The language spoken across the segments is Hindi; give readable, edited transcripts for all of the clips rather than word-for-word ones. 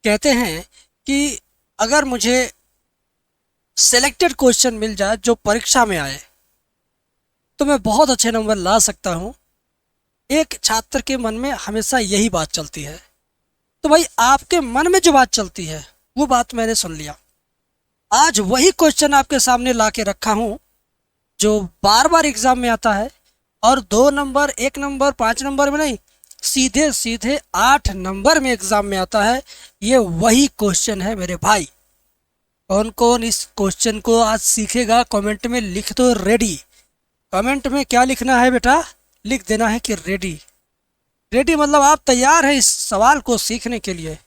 कहते हैं कि अगर मुझे सेलेक्टेड क्वेश्चन मिल जाए जो परीक्षा में आए तो मैं बहुत अच्छे नंबर ला सकता हूँ। एक छात्र के मन में हमेशा यही बात चलती है। तो भाई आपके मन में जो बात चलती है वो बात मैंने सुन लिया। आज वही क्वेश्चन आपके सामने ला के रखा हूँ जो बार बार एग्जाम में आता है, और 2 नंबर 1 नंबर 5 नंबर में नहीं, सीधे सीधे 8 नंबर में एग्जाम में आता है। ये वही क्वेश्चन है मेरे भाई। कौन कौन इस क्वेश्चन को आज सीखेगा कमेंट में लिख दो रेडी। कमेंट में क्या लिखना है बेटा, लिख देना है कि रेडी। रेडी मतलब आप तैयार हैं इस सवाल को सीखने के लिए।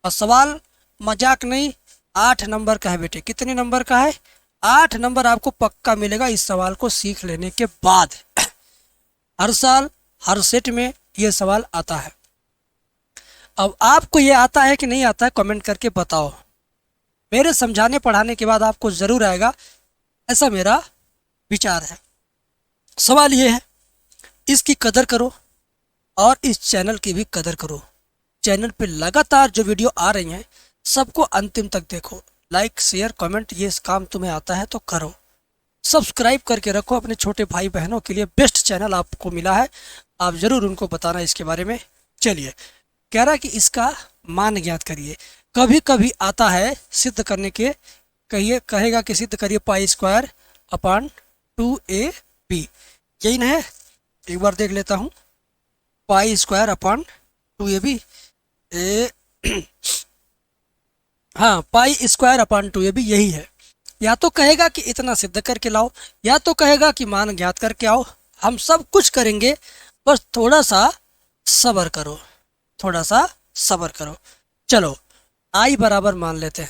और सवाल मजाक नहीं, 8 नंबर का है बेटे। कितने नंबर का है? 8 नंबर आपको पक्का मिलेगा इस सवाल को सीख लेने के बाद। हर साल हर सेट में ये सवाल आता है। अब आपको ये आता है कि नहीं आता है कमेंट करके बताओ। मेरे समझाने पढ़ाने के बाद आपको ज़रूर आएगा, ऐसा मेरा विचार है। सवाल ये है, इसकी कदर करो और इस चैनल की भी कदर करो। चैनल पे लगातार जो वीडियो आ रही हैं सबको अंतिम तक देखो। लाइक शेयर कमेंट ये काम तुम्हें आता है तो करो। सब्सक्राइब करके रखो। अपने छोटे भाई बहनों के लिए बेस्ट चैनल आपको मिला है, आप ज़रूर उनको बताना इसके बारे में। चलिए, कह रहा है कि इसका मान ज्ञात करिए। कभी कभी आता है सिद्ध करने के, कहिए कहेगा कि सिद्ध करिए पाई स्क्वायर अपॉन 2ab। यही ना है? एक बार देख लेता हूँ। पाई स्क्वायर अपॉन 2ab ए हाँ, पाई स्क्वायर अपॉन 2ab यही है। या तो कहेगा कि इतना सिद्ध करके लाओ, या तो कहेगा कि मान ज्ञात करके आओ। हम सब कुछ करेंगे, बस थोड़ा सा सब्र करो, थोड़ा सा सब्र करो। चलो आई बराबर मान लेते हैं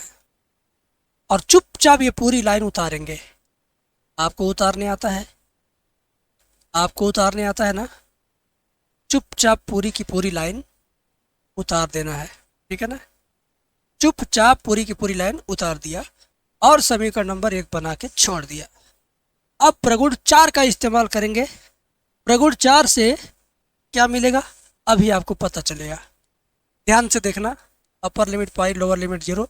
और चुपचाप ये पूरी लाइन उतारेंगे। आपको उतारने आता है? आपको उतारने आता है ना? चुपचाप पूरी की पूरी लाइन उतार देना है, ठीक है ना? चुपचाप पूरी की पूरी लाइन उतार दिया और समीकरण नंबर 1 बना के छोड़ दिया। अब प्रगुण 4 का इस्तेमाल करेंगे। प्रगुण 4 से क्या मिलेगा अभी आपको पता चलेगा। ध्यान से देखना। अपर लिमिट पाई लोअर लिमिट 0,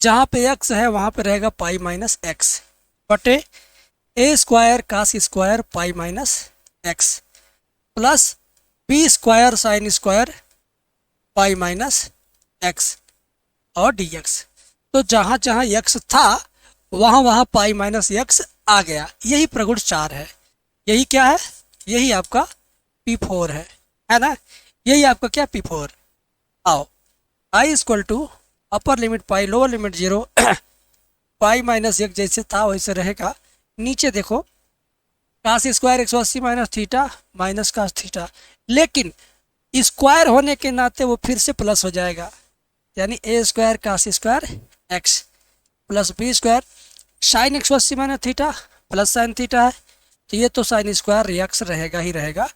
जहाँ पे x है वहाँ पे रहेगा पाई माइनस एक्स बटे a square cos square pi minus x plus b square sine square pi minus x और dx। तो जहाँ जहाँ x था वहाँ वहाँ पाई माइनस एक्स आ गया। यही प्रगुण 4 है। यही क्या है? यही आपका P4 है ना? यही आपका क्या P4। आओ, i equal to upper limit pi lower limit 0 pi minus एक जैसे था वैसे रहेगा। नीचे देखो, cos square 180 minus theta minus cos theta, लेकिन स्क्वायर होने के नाते वो फिर से प्लस हो जाएगा। यानी a square cos square x plus b square sine 180 minus theta plus sine theta है, तो ये तो साइन स्क्वायर एक्स रहेगा ही रहेगा।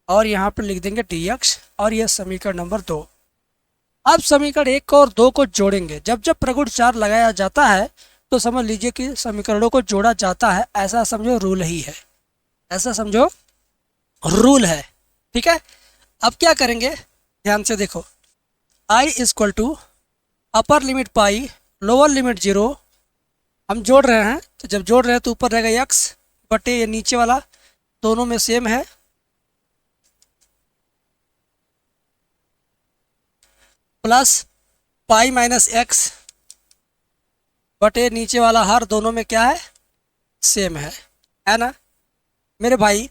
और यहाँ पर लिख देंगे dx और यह समीकरण नंबर 2। अब समीकरण 1 और 2 को जोड़ेंगे। जब जब प्रगुण 4 लगाया जाता है तो समझ लीजिए कि समीकरणों को जोड़ा जाता है, ऐसा समझो रूल ही है, ऐसा समझो रूल है, ठीक है। अब क्या करेंगे, ध्यान से देखो। i equal to upper limit pi lower limit 0 हम जोड़ रहे हैं, तो जब जोड़ रहे हैं तो ऊपर रहेगा x बटे ये नीचे वाला दोनों में सेम है प्लस पाई माइनस एक्स बटे नीचे वाला हर दोनों में क्या है? सेम है ना मेरे भाई।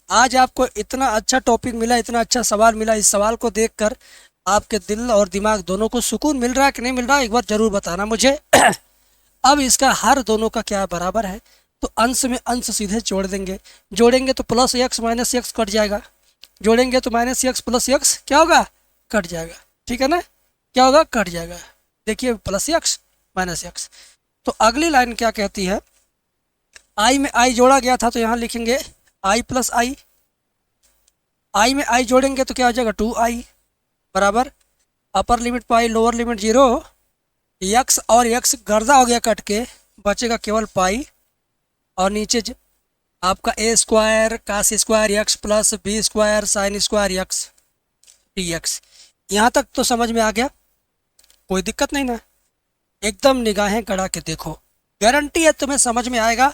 आज आपको इतना अच्छा टॉपिक मिला, इतना अच्छा सवाल मिला। इस सवाल को देखकर आपके दिल और दिमाग दोनों को सुकून मिल रहा है कि नहीं मिल रहा है, एक बार जरूर बताना मुझे। अब इसका हर दोनों का क्या बराबर है, तो अंश में अंश सीधे जोड़ देंगे। जोड़ेंगे तो plus x minus x cut जाएगा, जोड़ेंगे तो माइनस एक्स प्लस एक्स क्या होगा? कट जाएगा, ठीक है ना? क्या होगा? कट जाएगा। देखिए प्लस एक्स माइनस एक्स। तो अगली लाइन क्या कहती है, आई में आई जोड़ा गया था तो यहाँ लिखेंगे आई प्लस आई। आई में आई जोड़ेंगे तो क्या हो जाएगा? 2i बराबर अपर limit pi lower limit 0 x और एक्स गर्दा हो गया कट के, बचेगा केवल पाई और नीचे आपका a square cos square x plus b square sine square x dx। यहाँ तक तो समझ में आ गया। कोई दिक्कत नहीं ना, एकदम निगाहें गड़ा के देखो, गारंटी है तुम्हें समझ में आएगा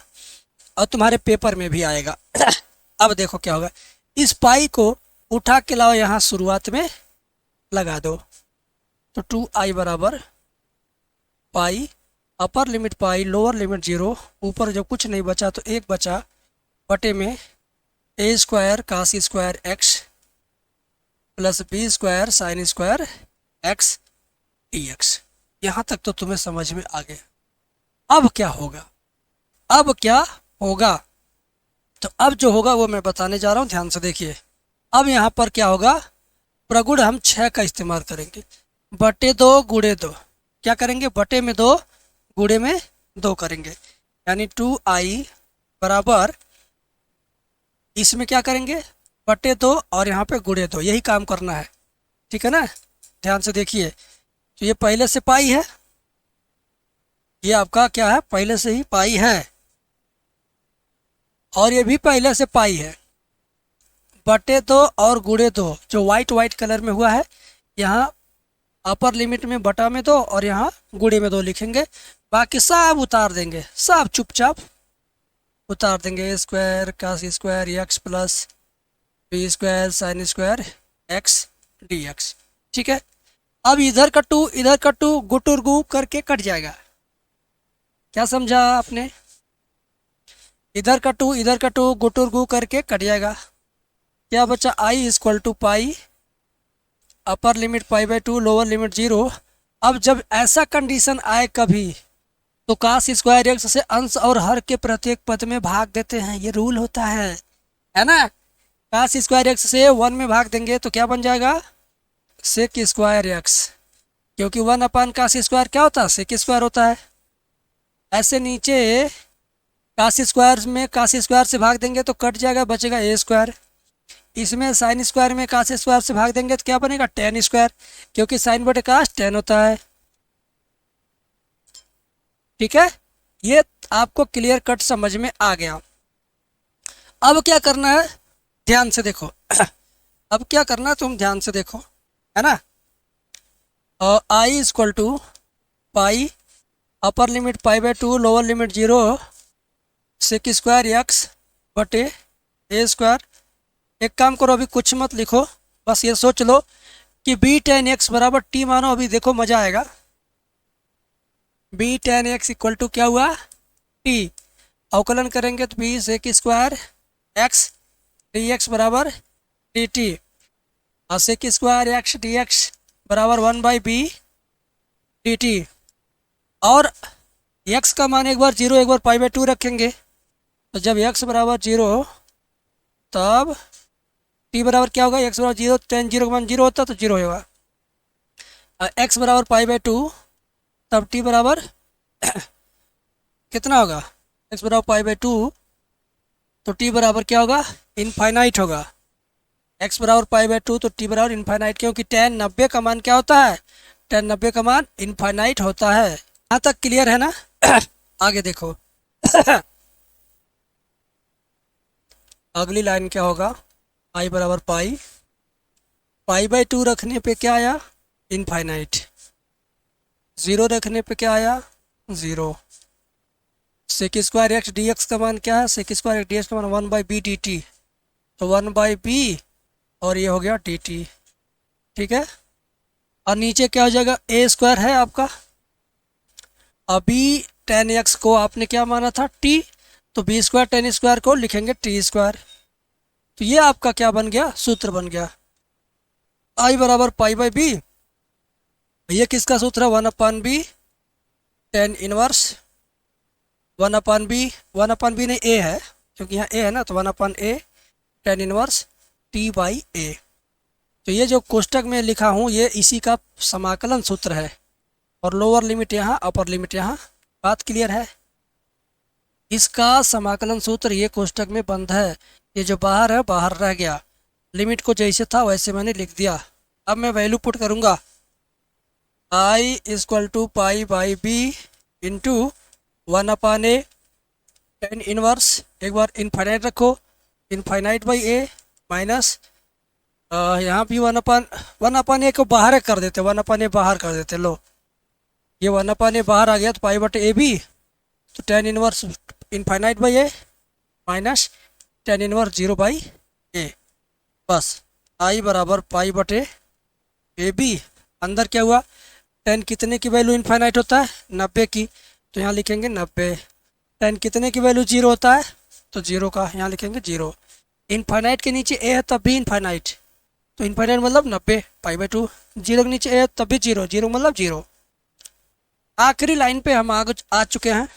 और तुम्हारे पेपर में भी आएगा। अब देखो क्या होगा, इस पाई को उठा के लाओ यहाँ शुरुआत में लगा दो, तो 2i बराबर पाई, upper limit pi, lower limit 0, ऊपर जब कुछ नहीं बचा तो एक बचा, बटे में a square cos square x plus b square sine square x d x. यहाँ तक तो तुम्हें समझ में आ गया। अब क्या होगा, अब क्या होगा, तो अब जो होगा वो मैं बताने जा रहा हूँ, ध्यान से देखिए। अब यहाँ पर क्या होगा, प्रगुण हम 6 का इस्तेमाल करेंगे, बटे 2 गुणे 2, क्या करेंगे, बटे में 2 गुणे में 2 करेंगे, यानी 2i बराबर, इसमें क्या करेंगे, बटे 2 और यहाँ पे गुणे 2, यही काम करना है, ठीक है ना। ध्यान से देखिए, तो ये पहले से पाई है, ये आपका क्या है, पहले से ही पाई है, और ये भी पहले से पाई है, बटे 2 और गुणे 2, जो वाइट वाइट कलर में हुआ है, यहाँ अपर लिमिट में बटा में 2 और यहाँ गुणे में 2 लिखेंगे, बाकी सब उतार देंगे, सब चुपचाप उतार देंगे, a square cos square x plus b square sine square x d x, ठीक है। अब इधर का 2 इधर का 2 गुटुर गु करके कट जाएगा, क्या समझा आपने, इधर का 2 इधर का 2 गुटुर गु करके कट जाएगा, क्या बचा, I equal to pi, upper limit pi by 2, lower limit 0। अब जब ऐसा कंडीशन आए कभी, तो कास स्क्वायर एक्स से अंश और हर के प्रत्येक पद में भाग देते हैं, ये रूल होता है ना। कास स्क्वायर एक्स से 1 में भाग देंगे तो क्या बन जाएगा, सेक स्क्वायर एक्स, क्योंकि 1 अपान कास स्क्वायर क्या होता है, सेक स्क्वायर होता है। ऐसे नीचे कास स्क्वायर में कास स्क्वायर से भाग देंगे तो कट जाएगा, बचेगा ए स्क्वायर। इसमें साइन स्क्वायर में कास स्क्वायर से भाग देंगे तो क्या बनेगा, टेन स्क्वायर, क्योंकि साइन बटे कास 10 होता है, ठीक है। ये आपको क्लियर कट समझ में आ गया। अब क्या करना है, ध्यान से देखो। अब क्या करना है, तुम ध्यान से देखो, है ना। I equal to pi, upper limit pi by 2, lower limit 0, sec square x बटे ए स्क्वायर। एक काम करो, अभी कुछ मत लिखो, बस ये सोच लो कि बी टेन एक्स बराबर टी मानो, अभी देखो मजा आएगा। B tan x equal to क्या हुआ, टी, अवकलन करेंगे तो b sec square x d x बराबर डी टी, और sec square x d x बराबर 1 बाई बी डी टी। और x का मान एक बार 0 एक बार पाई बाई 2 रखेंगे, तो जब x बराबर 0 तब t बराबर क्या होगा, x बराबर 0, टेन 0 का मान 0 होता तो 0 होगा, और x बराबर पाई बाई 2 तब t बराबर कितना होगा, x बराबर पाई बाई 2 तो t बराबर क्या होगा, इनफाइनाइट होगा। x बराबर पाई बाई 2 तो t बराबर इनफाइनाइट, क्योंकि tan 90 का मान क्या होता है, tan 90 का मान इनफाइनाइट होता है। यहाँ तक क्लियर है ना। आगे देखो। अगली लाइन क्या होगा, आई बराबर पाई, पाई बाई 2 रखने पे क्या आया, इनफाइनाइट, 0 रखने पे क्या आया, 0। Sec square x d x का मान क्या है, sec square x d x का मान 1 बाई बी डी टी, तो 1 बाई बी और ये हो गया डी टी, ठीक है। और नीचे क्या हो जाएगा, ए स्क्वायर है आपका, अभी टेन एक्स को आपने क्या माना था, टी, तो बी स्क्वायर टेन स्क्वायर को लिखेंगे टी स्क्वायर, तो ये आपका क्या बन गया, सूत्र बन गया, आई बराबर पाई बाई बी। ये किसका सूत्र है, 1 अपान बी टेन इनवर्स 1 अपान बी, 1 अपान बी नहीं ए है, क्योंकि यहाँ ए है ना, तो 1 upon a tan inverse T by ए। तो ये जो कोष्टक में लिखा हूँ ये इसी का समाकलन सूत्र है, और लोअर लिमिट यहाँ अपर लिमिट यहाँ, बात क्लियर है। इसका समाकलन सूत्र ये कोष्टक में बंद है, ये जो बाहर है बाहर रह गया, लिमिट को जैसे था वैसे मैंने लिख दिया। अब मैं वैल्यू पुट करूँगा, I equal to pi by b into 1 upon a tan inverse, एक बार इनफाइनाइट रखो, इनफाइनाइट बाई ए माइनस यहाँ भी 1 अपान ए को बाहर कर देते, 1 अपान ए बाहर कर देते, लो ये 1/a बाहर आ गया तो पाई बटे ए बी, तो tan inverse infinite by a minus tan inverse 0/a। बस आई बराबर पाई बटे ए बी। अंदर क्या हुआ, टेन कितने की वैल्यू इनफाइनाइट होता है, 90 की, तो यहाँ लिखेंगे 90। टेन कितने की वैल्यू 0 होता है, तो 0 का यहाँ लिखेंगे 0। इनफाइनाइट के नीचे ए है तब भी इनफाइनाइट, तो इनफाइनाइट मतलब 90 पाई/2। 0 के नीचे ए है तब भी 0, 0 मतलब 0। आखिरी लाइन पे हम आगे आ चुके हैं।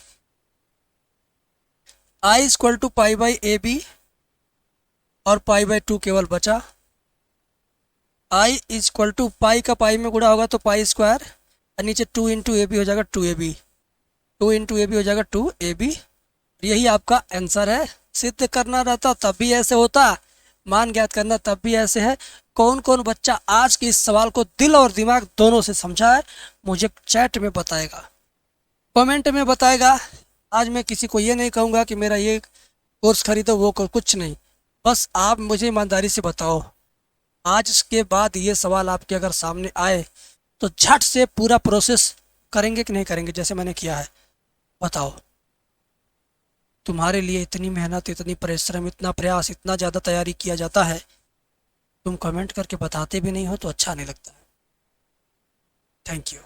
I equal to pi by a b और पाई/2 केवल बचा। आई इक्वल टू पाई का पाई में गुणा होगा तो पाई स्क्वायर, और नीचे 2 इंटू ए बी हो जाएगा 2ab, 2 इंटू ए बी हो जाएगा 2ab। यही आपका आंसर है। सिद्ध करना रहता तब भी ऐसे होता, मान ज्ञात करना तब भी ऐसे है। कौन कौन बच्चा आज के इस सवाल को दिल और दिमाग दोनों से समझा है, मुझे चैट में बताएगा, कमेंट में बताएगा। आज मैं किसी को ये नहीं कहूँगा कि मेरा ये कोर्स खरीदो वो कुछ नहीं, बस आप मुझे ईमानदारी से बताओ। आज के बाद ये सवाल आपके अगर सामने आए तो झट से पूरा प्रोसेस करेंगे कि नहीं करेंगे, जैसे मैंने किया है। बताओ, तुम्हारे लिए इतनी मेहनत, इतनी परिश्रम, इतना प्रयास, इतना ज़्यादा तैयारी किया जाता है, तुम कमेंट करके बताते भी नहीं हो तो अच्छा नहीं लगता है। Thank you.